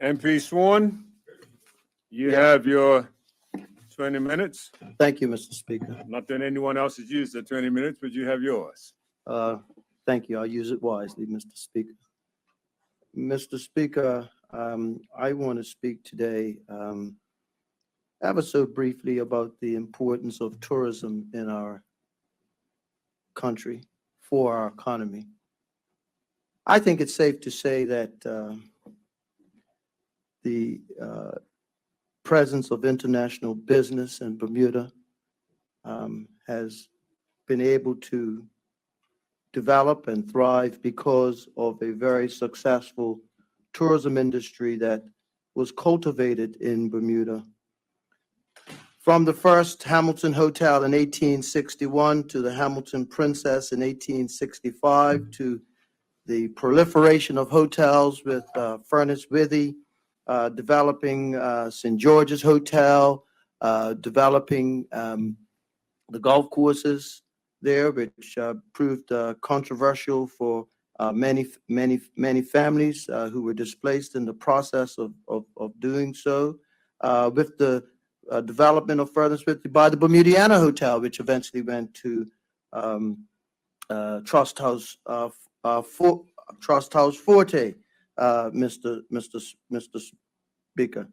MP Swan, you have your 20 minutes. Thank you, Mr. Speaker. Not that anyone else has used the 20 minutes, but you have yours. Thank you. I'll use it wisely, Mr. Speaker. Mr. Speaker, I want to speak today ever so briefly about the importance of tourism in our country for our economy. I think it's safe to say that the presence of international business in Bermuda has been able to develop and thrive because of a very successful tourism industry that was cultivated in Bermuda. From the first Hamilton Hotel in 1861 to the Hamilton Princess in 1865 to the proliferation of hotels with Furnace Withy, developing St. George's Hotel, developing the golf courses there, which proved controversial for many families who were displaced in the process of doing so, with the development of Furnace Withy by the Bermudiana Hotel, which eventually went to Trust House Forte, Mr. Speaker.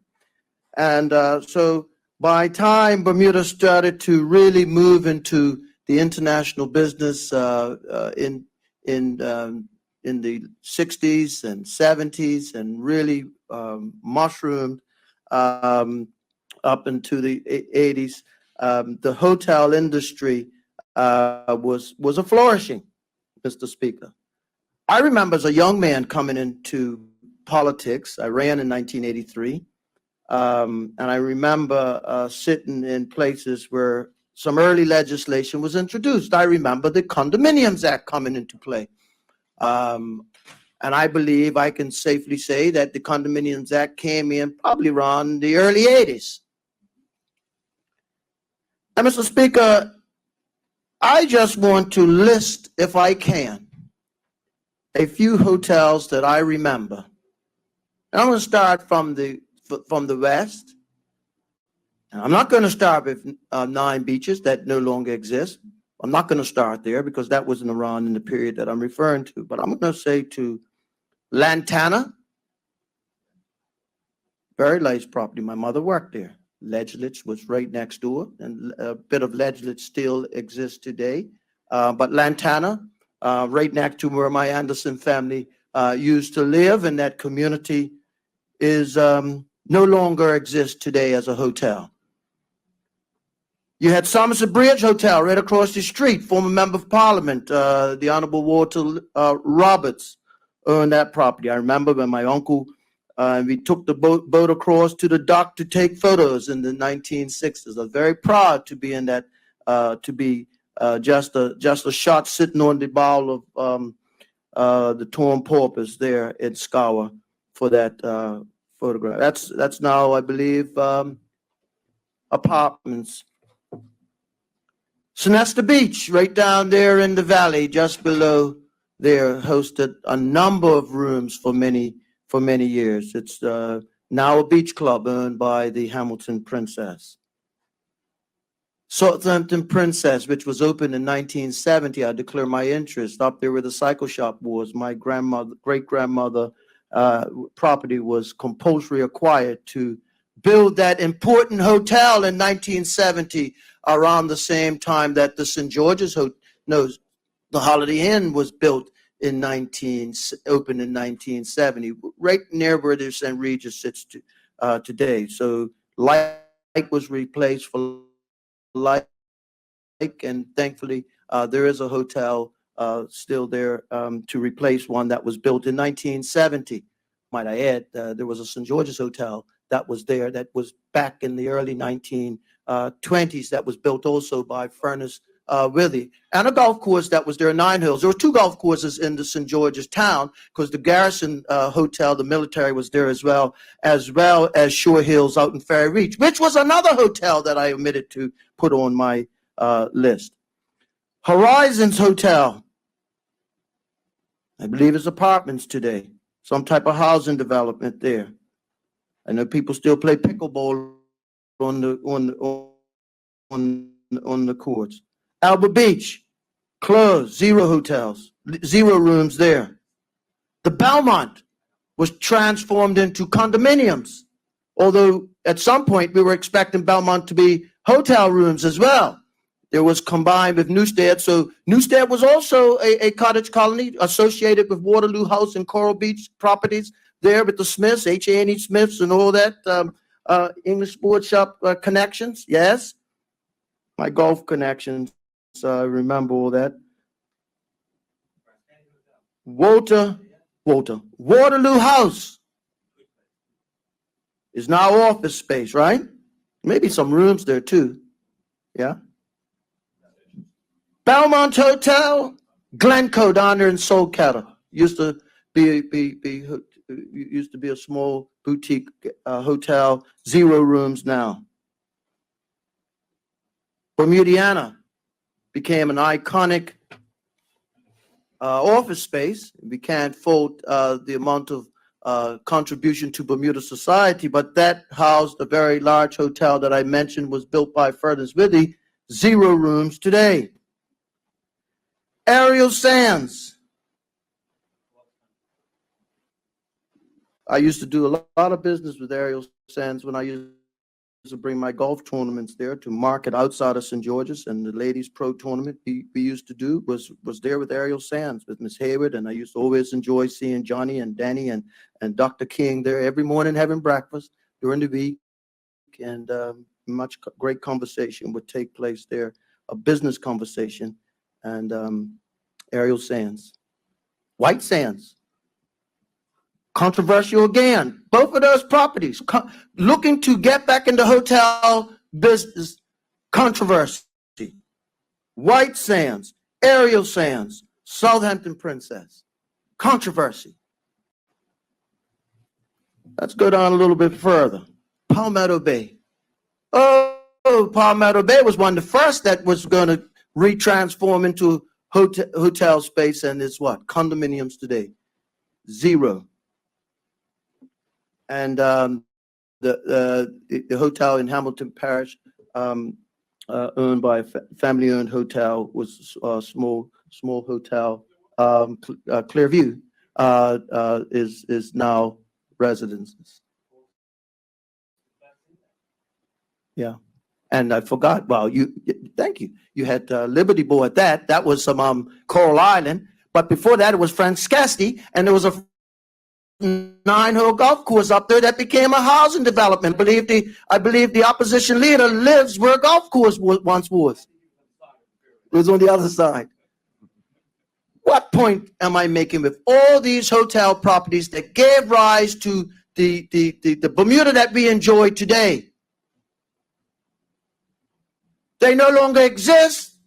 And so by time Bermuda started to really move into the international business in the 60s and 70s and really mushroomed up into the 80s, the hotel industry was a flourishing, Mr. Speaker. I remember as a young man coming into politics. I ran in 1983, and I remember sitting in places where some early legislation was introduced. I remember the Condominiums Act coming into play. And I believe I can safely say that the Condominiums Act came in probably around the early 80s. And Mr. Speaker, I just want to list, if I can, a few hotels that I remember. And I'm going to start from the west. I'm not going to start with 9 beaches that no longer exist. I'm not going to start there because that wasn't around in the period that I'm referring to. But I'm going to say to Lantana, very nice property. My mother worked there. Ledgelich was right next door, and a bit of Ledgelich still exists today. But Lantana, right next to where my Anderson family used to live, and that community is no longer exists today as a hotel. You had Somerset Bridge Hotel right across the street. Former Member of Parliament, the Honorable Walter Roberts, owned that property. I remember when my uncle, we took the boat across to the dock to take photos in the 1960s. I was very proud to be in that, to be just a shot sitting on the bow of the torn porpoise there in Scour for that photograph. That's now, I believe, apartments. Sonesta Beach, right down there in the valley, just below there, hosted a number of rooms for many years. It's now a beach club owned by the Hamilton Princess. Southampton Princess, which was opened in 1970, I declare my interest. Up there where the cycle shop was, my great-grandmother property was compulsory acquired to build that important hotel in 1970, around the same time that the St. George's the Holiday Inn was built in opened in 1970, right near where the St. Regis sits today. So like was replaced for like, and thankfully there is a hotel still there to replace one that was built in 1970. Might I add, there was a St. George's Hotel that was there that was back in the early 1920s that was built also by Furnace Withy, and a golf course that was there in Nine Hills. There were 2 golf courses in the St. George's town because the Garrison Hotel, the military, was there as well as Shore Hills out in Ferry Reach, which was another hotel that I omitted to put on my list. Horizons Hotel, I believe, is apartments today, some type of housing development there. I know people still play pickleball on the courts. Albert Beach, closed, 0 hotels, 0 rooms there. The Belmont was transformed into condominiums, although at some point we were expecting Belmont to be hotel rooms as well. There was combined with Newstead, so Newstead was also a cottage colony associated with Waterloo House and Coral Beach properties there with the Smiths, H.A.N.E. Smiths and all that, English sports shop connections, yes. My golf connections, I remember all that. Waterloo House is now office space, right? Maybe some rooms there too, yeah. Belmont Hotel, Glencoe down there in Soulcattle used to be a small boutique hotel, 0 rooms now. Bermudiana became an iconic office space. We can't fault the amount of contribution to Bermuda society, but that housed a very large hotel that I mentioned was built by Ferdinand Withy, 0 rooms today. Aerial Sands. I used to do a lot of business with Aerial Sands when I used to bring my golf tournaments there to market outside of St. George's, and the ladies pro tournament we used to do was there with Aerial Sands with Miss Hayward, and I used to always enjoy seeing Johnny and Danny and Dr. King there every morning having breakfast during the week, and great conversation would take place there, a business conversation, and Aerial Sands. White Sands. Controversial again. Both of those properties looking to get back into hotel business. Controversy. White Sands, Aerial Sands, Southampton Princess. Controversy. Let's go down a little bit further. Palmetto Bay. Oh, Palmetto Bay was one of the first that was going to retransform into hotel space, and it's what? Condominiums today. 0. And the hotel in Hamilton Parish, owned by a family-owned hotel, was a small hotel. Clearview is now residences. Yeah, and I forgot. Well, thank you. You had Liberty Boy at that. That was some Coral Island, but before that it was Frascati, and there was a 9-hole golf course up there that became a housing development. I believe the opposition leader lives where a golf course once was. It was on the other side. What point am I making with all these hotel properties that gave rise to the Bermuda that we enjoy today? They no longer exist.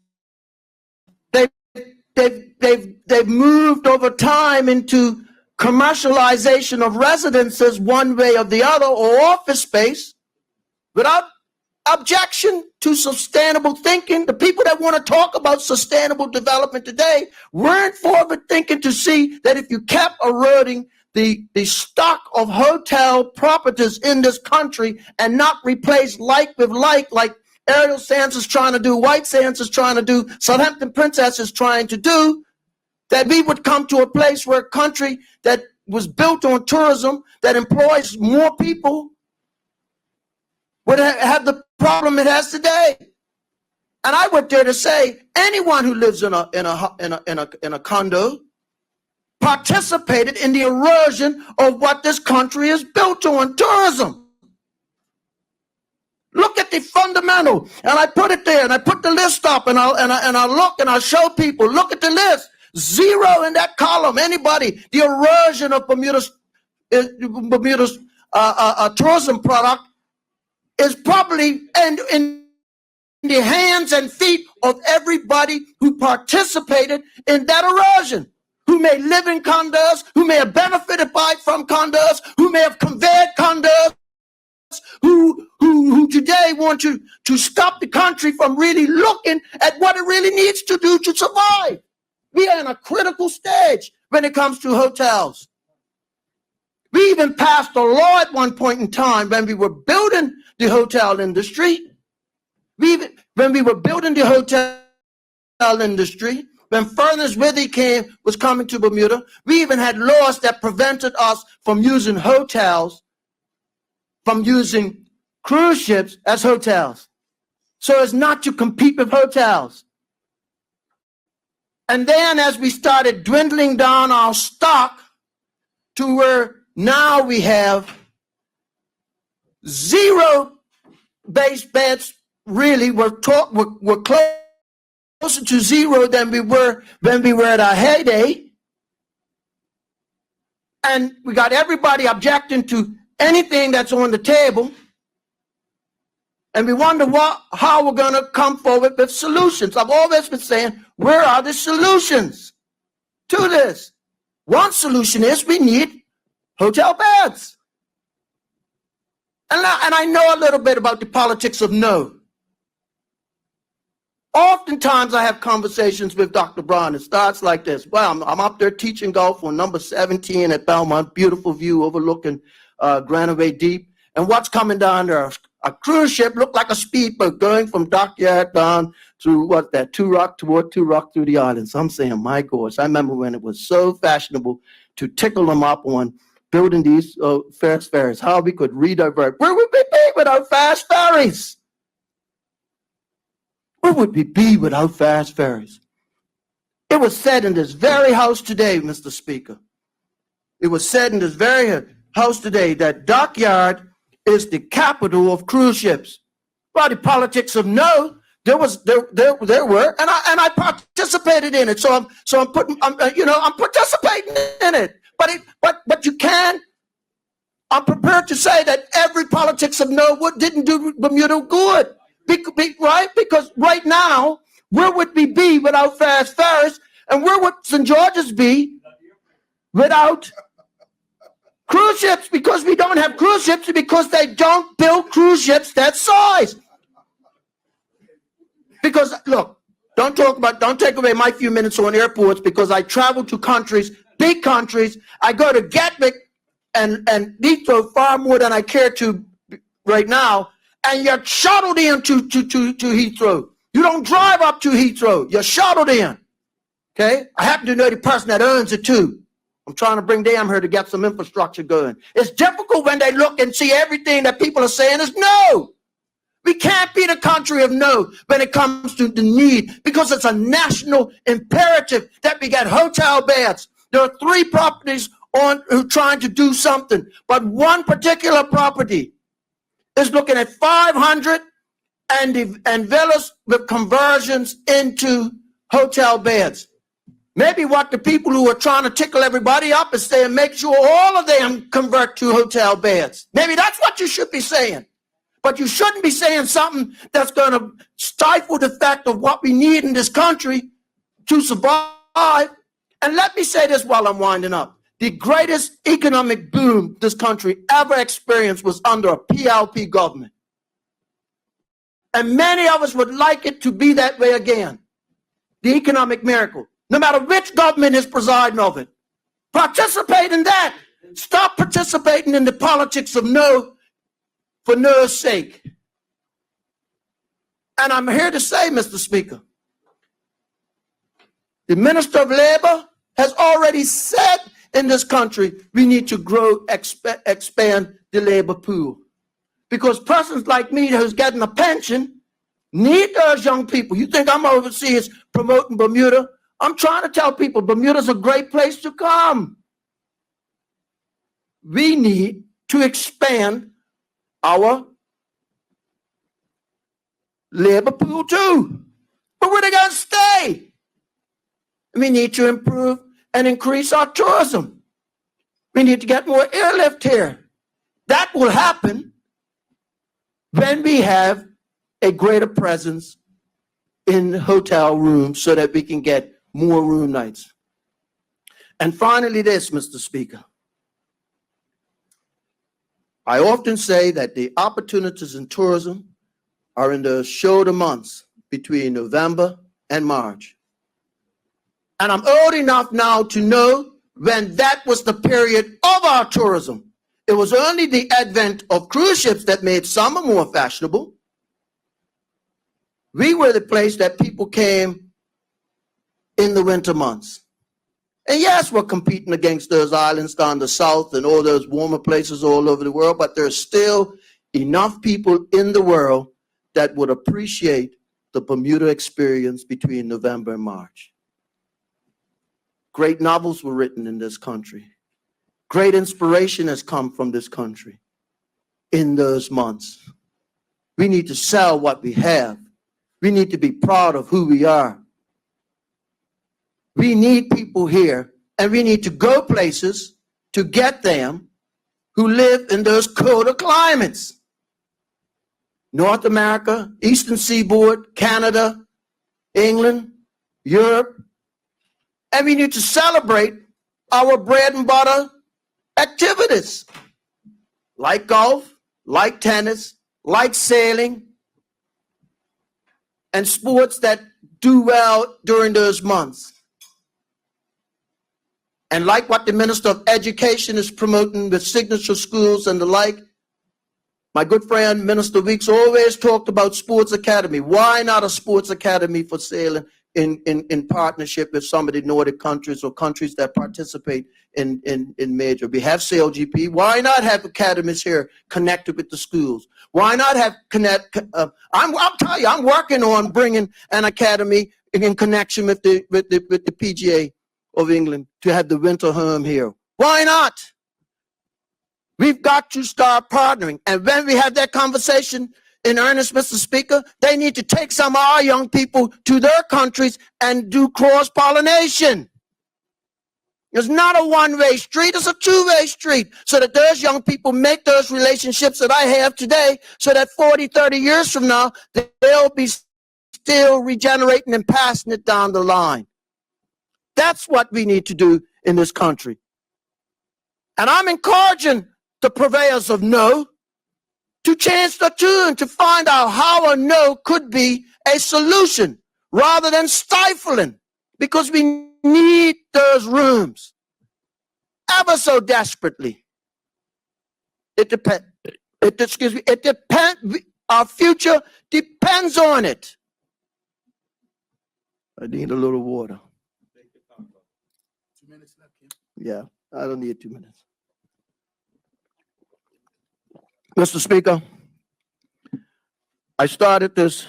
They've moved over time into commercialization of residences one way or the other, or office space, without objection to sustainable thinking. The people that want to talk about sustainable development today weren't forward thinking to see that if you kept eroding the stock of hotel properties in this country and not replace like with like Aerial Sands is trying to do, White Sands is trying to do, Southampton Princess is trying to do, that we would come to a place where a country that was built on tourism, that employs more people, would have the problem it has today. And I would dare to say, anyone who lives in a condo participated in the erosion of what this country is built on, tourism. Look at the fundamental, and I put it there, and I put the list up, and I look and I show people, look at the list. 0 in that column. Anybody, the erosion of Bermuda's tourism product is probably in the hands and feet of everybody who participated in that erosion, who may live in condos, who may have benefited from condos, who may have conveyed condos, who today want to stop the country from really looking at what it really needs to do to survive. We are in a critical stage when it comes to hotels. We even passed a law at one point in time when we were building the hotel industry. When we were building the hotel industry, when Furnace Withy was coming to Bermuda, we even had laws that prevented us from using hotels, from using cruise ships as hotels, so as not to compete with hotels. And then as we started dwindling down our stock to where now we have 0 base beds, really, we're closer to 0 than we were when we were at our heyday. And we got everybody objecting to anything that's on the table. And we wonder how we're going to come forward with solutions. I've always been saying, where are the solutions to this? One solution is we need hotel beds. And I know a little bit about the politics of no. Oftentimes I have conversations with Dr. Brown. It starts like this. Well, I'm up there teaching golf on number 17 at Belmont. Beautiful view overlooking Granaway Deep. And what's coming down there? A cruise ship looked like a speedboat going from Dockyard down through Two Rock through the islands. I'm saying, my gosh, I remember when it was so fashionable to tickle them up on building these fast ferries, how we could redivert. Where would we be without fast ferries? Where would we be without fast ferries? It was said in this very house today, Mr. Speaker. It was said in this very house today that Dockyard is the capital of cruise ships. Well, the politics of no, there were, and I participated in it. I'm participating in it. But you can. I'm prepared to say that every politics of no didn't do Bermuda good, right? Because right now, where would we be without fast ferries, and where would St. George's be without cruise ships? Because we don't have cruise ships, because they don't build cruise ships that size. Because look, don't take away my few minutes on airports, because I travel to countries, big countries. I go to Gatwick and Heathrow far more than I care to right now, and you're shuttled in to Heathrow. You don't drive up to Heathrow. You're shuttled in. Okay? I happen to know the person that owns it too. I'm trying to bring them here to get some infrastructure going. It's difficult when they look and see everything that people are saying is no. We can't be the country of no when it comes to the need, because it's a national imperative that we get hotel beds. There are 3 properties who are trying to do something, but one particular property is looking at 500 and villas with conversions into hotel beds. Maybe what the people who are trying to tickle everybody up is saying, make sure all of them convert to hotel beds. Maybe that's what you should be saying. But you shouldn't be saying something that's going to stifle the fact of what we need in this country to survive. And let me say this while I'm winding up. The greatest economic boom this country ever experienced was under a PLP government. And many of us would like it to be that way again. The economic miracle. No matter which government is presiding over it. Participate in that. Stop participating in the politics of no for no's sake. And I'm here to say, Mr. Speaker, the Minister of Labor has already said in this country we need to expand the labor pool. Because persons like me who's getting a pension need those young people. You think I'm overseas promoting Bermuda? I'm trying to tell people Bermuda's a great place to come. We need to expand our labor pool too. But where they going to stay? We need to improve and increase our tourism. We need to get more airlift here. That will happen when we have a greater presence in hotel rooms so that we can get more room nights. And finally this, Mr. Speaker. I often say that the opportunities in tourism are in the shoulder months between November and March. And I'm old enough now to know when that was the period of our tourism. It was only the advent of cruise ships that made summer more fashionable. We were the place that people came in the winter months. And yes, we're competing against those islands down the south and all those warmer places all over the world, but there's still enough people in the world that would appreciate the Bermuda experience between November and March. Great novels were written in this country. Great inspiration has come from this country in those months. We need to sell what we have. We need to be proud of who we are. We need people here, and we need to go places to get them who live in those colder climates. North America, Eastern Seaboard, Canada, England, Europe. And we need to celebrate our bread and butter activities like golf, like tennis, like sailing, and sports that do well during those months. And like what the Minister of Education is promoting with signature schools and the like, my good friend, Minister Weeks, always talked about sports academy. Why not a sports academy for sailing in partnership with some of the Nordic countries or countries that participate in major? We have Sail GP. Why not have academies here connected with the schools? Why not have I'll tell you, I'm working on bringing an academy in connection with the PGA of England to have the winter home here. Why not? We've got to start partnering. And when we have that conversation in earnest, Mr. Speaker, they need to take some of our young people to their countries and do cross-pollination. It's not a one-way street, it's a two-way street, so that those young people make those relationships that I have today, so that 40, 30 years from now, they'll be still regenerating and passing it down the line. That's what we need to do in this country. And I'm encouraging the purveyors of no to change the tune, to find out how a no could be a solution rather than stifling, because we need those rooms ever so desperately. It depends. It depends. Our future depends on it. I need a little water. 2 minutes left, Kim. Yeah, I don't need 2 minutes. Mr. Speaker, I started this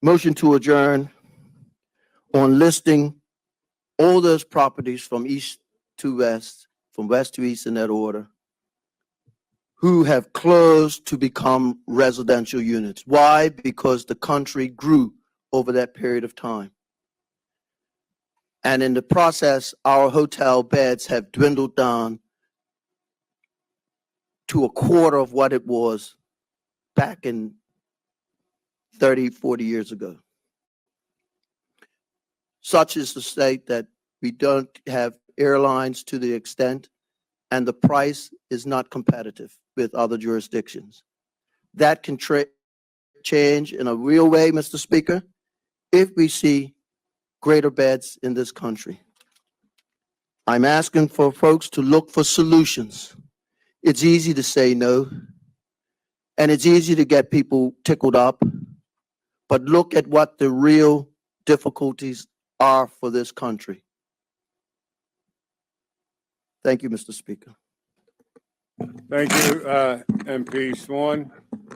motion to adjourn on listing all those properties from east to west, from west to east in that order, who have closed to become residential units. Why? Because the country grew over that period of time. And in the process, our hotel beds have dwindled down to a quarter of what it was back in 30, 40 years ago. Such is the state that we don't have airlines to the extent, and the price is not competitive with other jurisdictions. That can change in a real way, Mr. Speaker, if we see greater beds in this country. I'm asking for folks to look for solutions. It's easy to say no, and it's easy to get people tickled up, but look at what the real difficulties are for this country. Thank you, Mr. Speaker. Thank you, MP Swan.